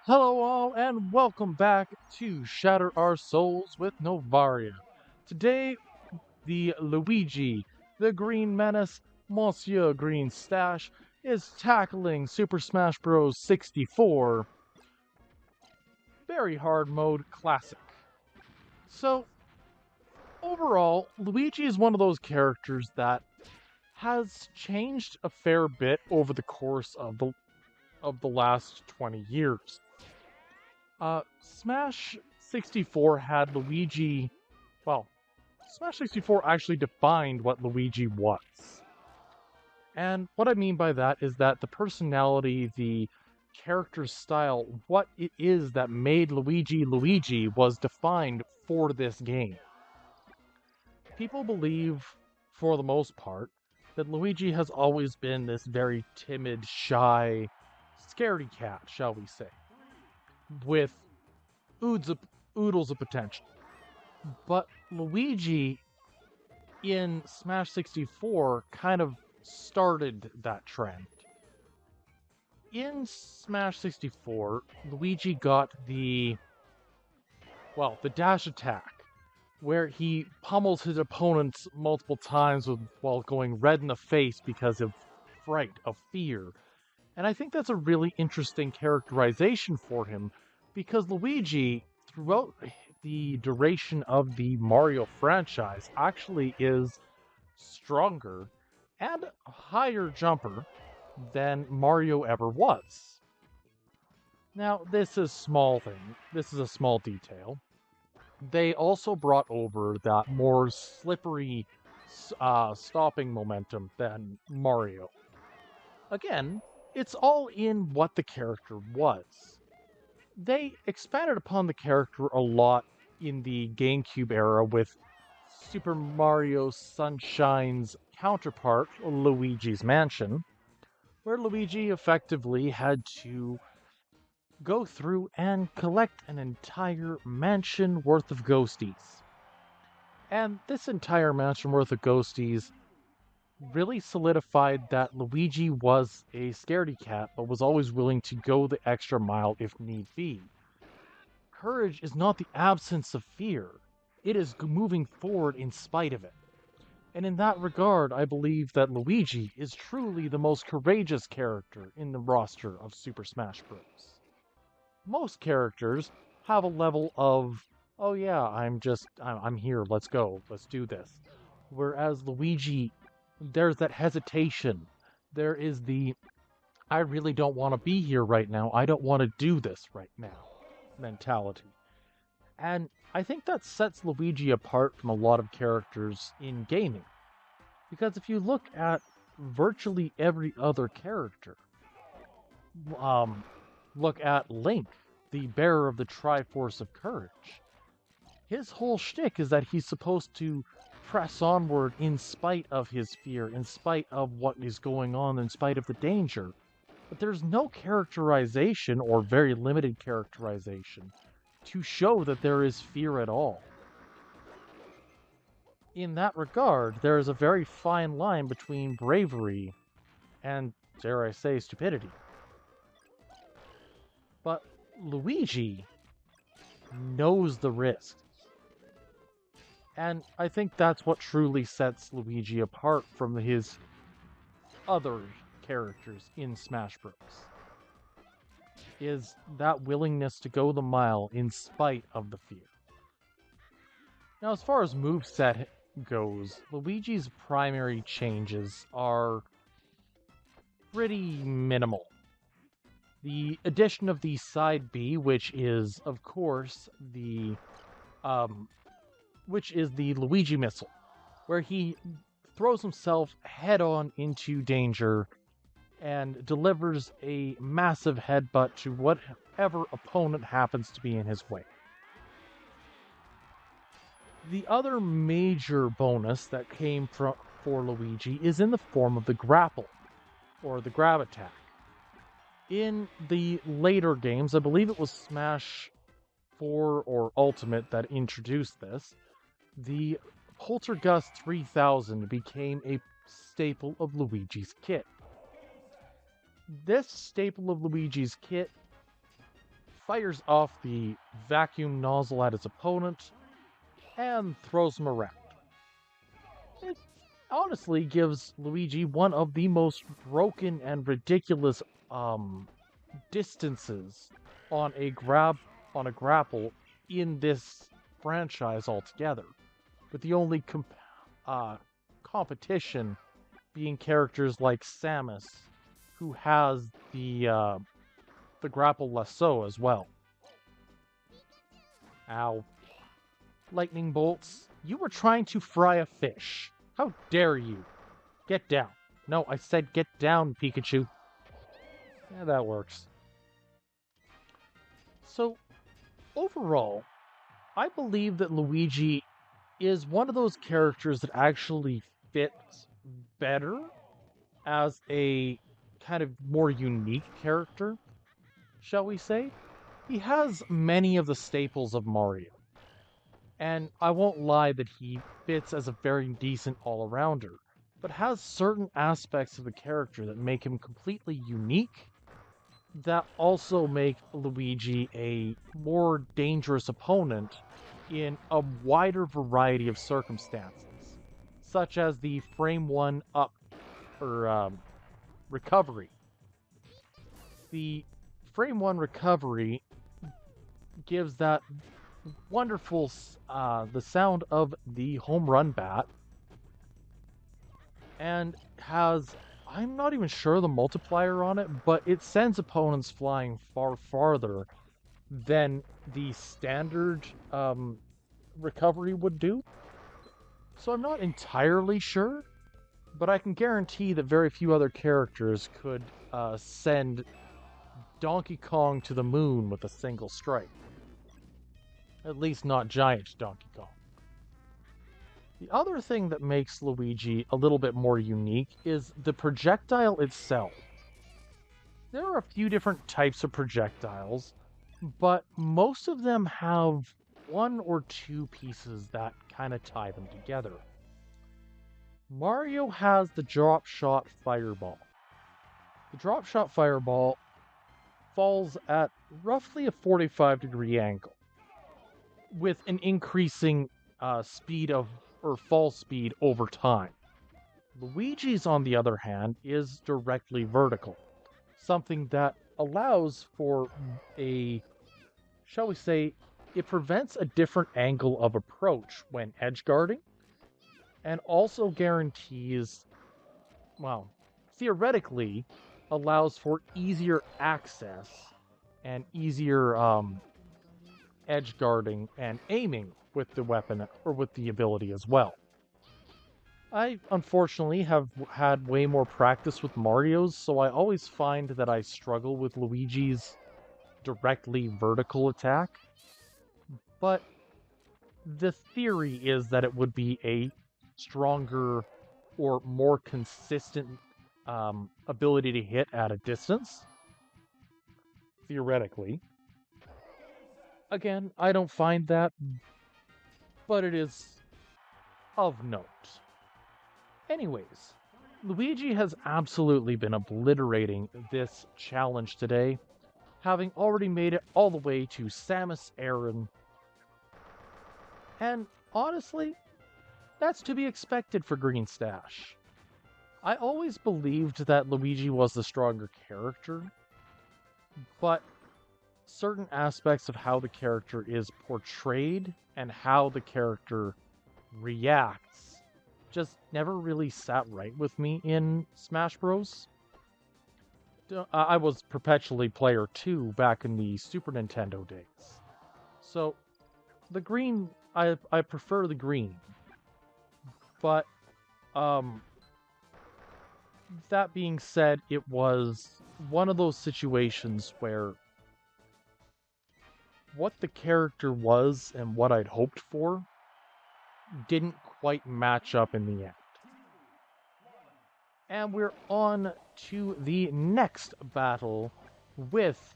Hello, all, and welcome back to Shatter Our Souls with Novaria. Today, the Luigi, the Green Menace, Monsieur Green Stash, is tackling Super Smash Bros. 64 Very Hard Mode Classic. So, overall, Luigi is one of those characters that has changed a fair bit over the course of the last 20 years. Smash 64 had Luigi. Well, Smash 64 actually defined what Luigi was. And what I mean by that is that the personality, the character style, what it is that made Luigi Luigi was defined for this game. People believe, for the most part, that Luigi has always been this very timid, shy, scaredy cat, shall we say, with oodles of, oodles of potential. But Luigi in Smash 64 kind of started that trend. In Smash 64, Luigi got the dash attack, where he pummels his opponents multiple times while going red in the face because of fright, of fear. And I think that's a really interesting characterization for him because Luigi, throughout the duration of the Mario franchise, actually is stronger and a higher jumper than Mario ever was. Now, this is small thing. This is a small detail. They also brought over that more slippery stopping momentum than Mario. Again, it's all in what the character was. They expanded upon the character a lot in the GameCube era with Super Mario Sunshine's counterpart, Luigi's Mansion, where Luigi effectively had to go through and collect an entire mansion worth of ghosties. And this entire mansion worth of ghosties really solidified that Luigi was a scaredy cat, but was always willing to go the extra mile if need be. Courage is not the absence of fear, it is moving forward in spite of it. And in that regard, I believe that Luigi is truly the most courageous character in the roster of Super Smash Bros. Most characters have a level of, oh yeah, I'm here, let's go, let's do this. Whereas Luigi, there's that hesitation. There is the, I really don't want to be here right now, I don't want to do this right now mentality. And I think that sets Luigi apart from a lot of characters in gaming. Because if you look at virtually every other character, um, look at Link, the bearer of the Triforce of Courage. His whole shtick is that he's supposed to press onward in spite of his fear, in spite of what is going on, in spite of the danger. But there's no characterization, or very limited characterization, to show that there is fear at all. In that regard, there is a very fine line between bravery and, dare I say, stupidity. But Luigi knows the risks. And I think that's what truly sets Luigi apart from his other characters in Smash Bros. Is that willingness to go the mile in spite of the fear. Now, as far as moveset goes, Luigi's primary changes are pretty minimal. The addition of the side B, which is, of course, um, the Luigi missile, where he throws himself head on into danger and delivers a massive headbutt to whatever opponent happens to be in his way. The other major bonus that came for Luigi is in the form of the grapple, or the grab attack. In the later games, I believe it was Smash 4 or Ultimate that introduced this, the Poltergust 3000 became a staple of Luigi's kit. This staple of Luigi's kit fires off the vacuum nozzle at his opponent and throws him around. It honestly gives Luigi one of the most broken and ridiculous distances on a grapple in this franchise altogether, with the only competition being characters like Samus, who has the grapple lasso as well. Ow. Lightning bolts, you were trying to fry a fish. How dare you? Get down. No, I said get down, Pikachu. Yeah, that works. So, overall, I believe that Luigi is one of those characters that actually fits better as a kind of more unique character, shall we say. He has many of the staples of Mario, and I won't lie that he fits as a very decent all-arounder, but has certain aspects of the character that make him completely unique, that also make Luigi a more dangerous opponent in a wider variety of circumstances, such as the frame 1 up or recovery. The frame 1 recovery gives that wonderful the sound of the home run bat, and has, I'm not even sure the multiplier on it, but it sends opponents flying far farther than the standard recovery would do. So I'm not entirely sure, but I can guarantee that very few other characters could send Donkey Kong to the moon with a single strike. At least not giant Donkey Kong. The other thing that makes Luigi a little bit more unique is the projectile itself. There are a few different types of projectiles, but most of them have one or two pieces that kind of tie them together. Mario has the drop shot fireball. The drop shot fireball falls at roughly a 45-degree angle, with an increasing speed of, or fall speed over time. Luigi's, on the other hand, is directly vertical, something that allows for a, shall we say, it prevents a different angle of approach when edge guarding, and also guarantees, well, theoretically, allows for easier access and easier edge guarding and aiming with the weapon or with the ability as well. I unfortunately have had way more practice with Mario's, so I always find that I struggle with Luigi's directly vertical attack. But the theory is that it would be a stronger or more consistent ability to hit at a distance. Theoretically. Again, I don't find that, but it is of note. Anyways, Luigi has absolutely been obliterating this challenge today, having already made it all the way to Samus Aran. And honestly, that's to be expected for Green Stash. I always believed that Luigi was the stronger character, but certain aspects of how the character is portrayed and how the character reacts just never really sat right with me in Smash Bros. I was perpetually player 2 back in the Super Nintendo days. So, the green, I prefer the green. But, that being said, it was one of those situations where what the character was and what I'd hoped for didn't quite match up in the end. And we're on to the next battle with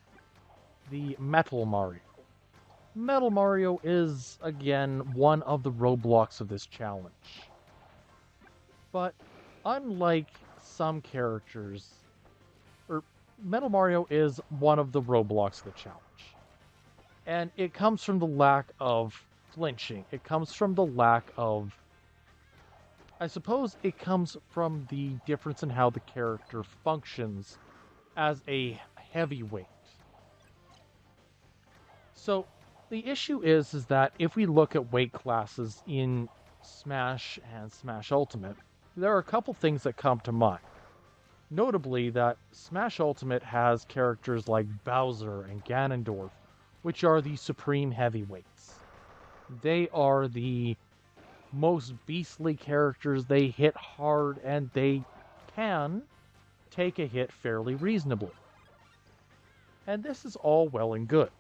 the Metal Mario. Metal Mario is, again, one of the roadblocks of this challenge. But unlike some characters, Metal Mario is one of the roadblocks of the challenge. And it comes from the lack of flinching. It comes from the lack of, I suppose it comes from the difference in how the character functions as a heavyweight. So the issue is that if we look at weight classes in Smash and Smash Ultimate, there are a couple things that come to mind. Notably that Smash Ultimate has characters like Bowser and Ganondorf, which are the supreme heavyweights. They are the most beastly characters. They hit hard and they can take a hit fairly reasonably. And this is all well and good.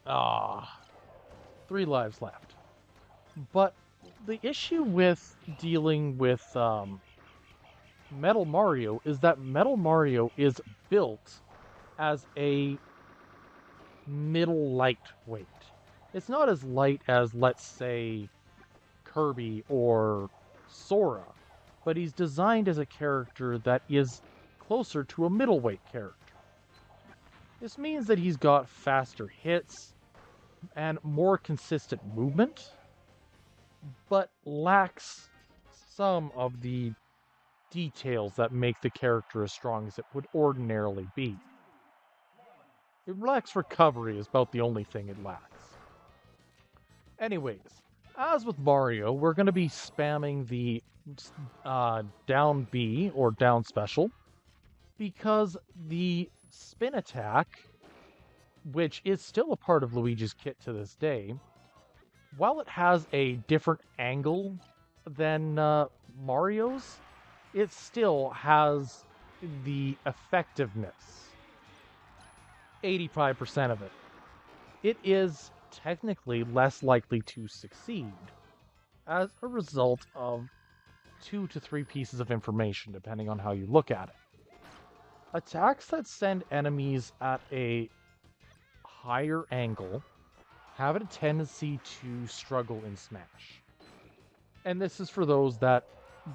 3 lives left. But the issue with dealing with Metal Mario is that Metal Mario is built as a middle lightweight. It's not as light as, let's say, Kirby or Sora, but he's designed as a character that is closer to a middleweight character. This means that he's got faster hits and more consistent movement, but lacks some of the details that make the character as strong as it would ordinarily be. It lacks recovery is about the only thing it lacks. Anyways, as with Mario, we're going to be spamming the down B or down special because the spin attack, which is still a part of Luigi's kit to this day, while it has a different angle than Mario's, it still has the effectiveness. 85% of it. It is technically less likely to succeed as a result of 2 to 3 pieces of information, depending on how you look at it. Attacks that send enemies at a higher angle have a tendency to struggle in Smash. And this is for those that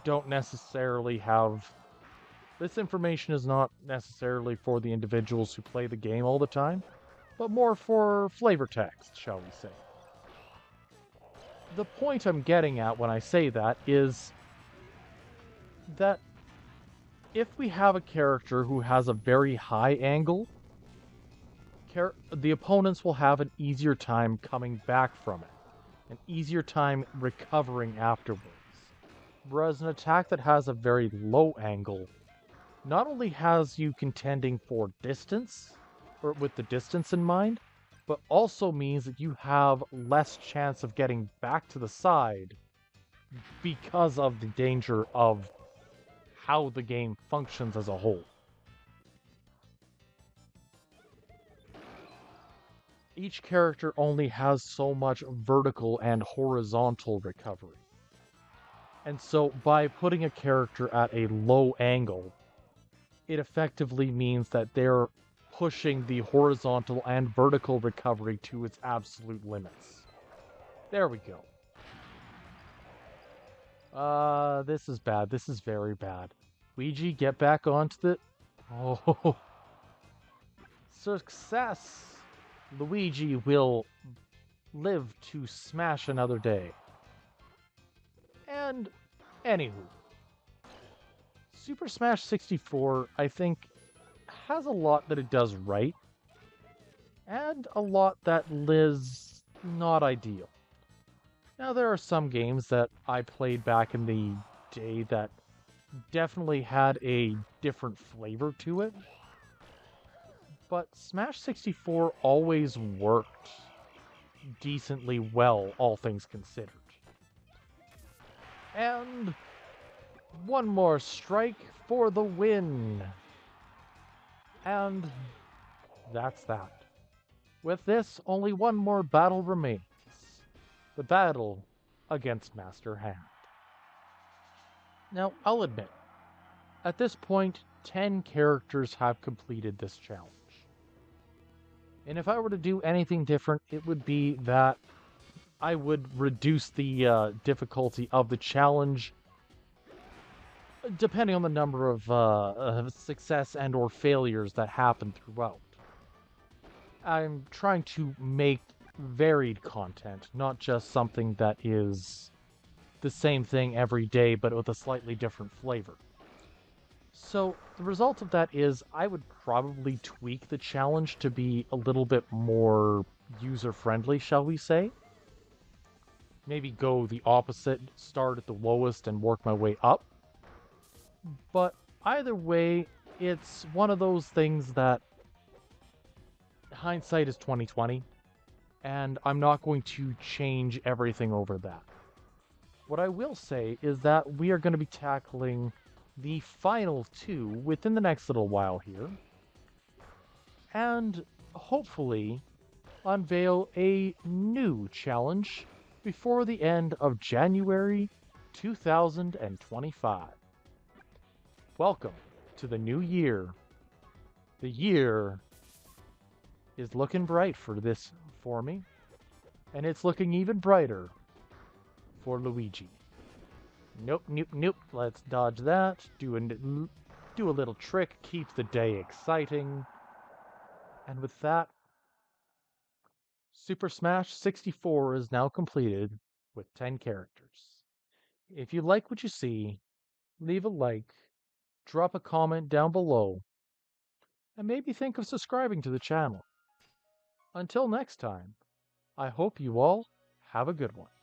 don't necessarily have... This information is not necessarily for the individuals who play the game all the time, but more for flavor text, shall we say. The point I'm getting at when I say that is that if we have a character who has a very high angle, the opponents will have an easier time coming back from it, an easier time recovering afterwards. Whereas an attack that has a very low angle not only has you contending for distance, or with the distance in mind, but also means that you have less chance of getting back to the side because of the danger of how the game functions as a whole. Each character only has so much vertical and horizontal recovery. And so by putting a character at a low angle, it effectively means that they're pushing the horizontal and vertical recovery to its absolute limits. There we go. This is bad. This is very bad. Luigi, get back onto the... Oh. Success! Luigi will live to smash another day. And, anywho. Super Smash 64, I think, has a lot that it does right, and a lot that is not ideal. Now, there are some games that I played back in the day that definitely had a different flavor to it, but Smash 64 always worked decently well, all things considered. And one more strike for the win. And that's that. With this, only one more battle remains. The battle against Master Hand. Now, I'll admit, at this point, 10 characters have completed this challenge. And if I were to do anything different, it would be that I would reduce the difficulty of the challenge depending on the number of success and or failures that happen throughout. I'm trying to make varied content, not just something that is the same thing every day but with a slightly different flavor. So the result of that is I would probably tweak the challenge to be a little bit more user-friendly, shall we say? Maybe go the opposite, start at the lowest and work my way up. But either way, it's one of those things that hindsight is 2020, and I'm not going to change everything over that. What I will say is that we are going to be tackling the final two within the next little while here, and hopefully unveil a new challenge before the end of January 2025. Welcome to the new year. The year is looking bright for me, and it's looking even brighter for Luigi. Nope, nope, nope. Let's dodge that. Do a little trick, keep the day exciting. And with that, Super Smash 64 is now completed with 10 characters. If you like what you see, leave a like, drop a comment down below, and maybe think of subscribing to the channel. Until next time, I hope you all have a good one.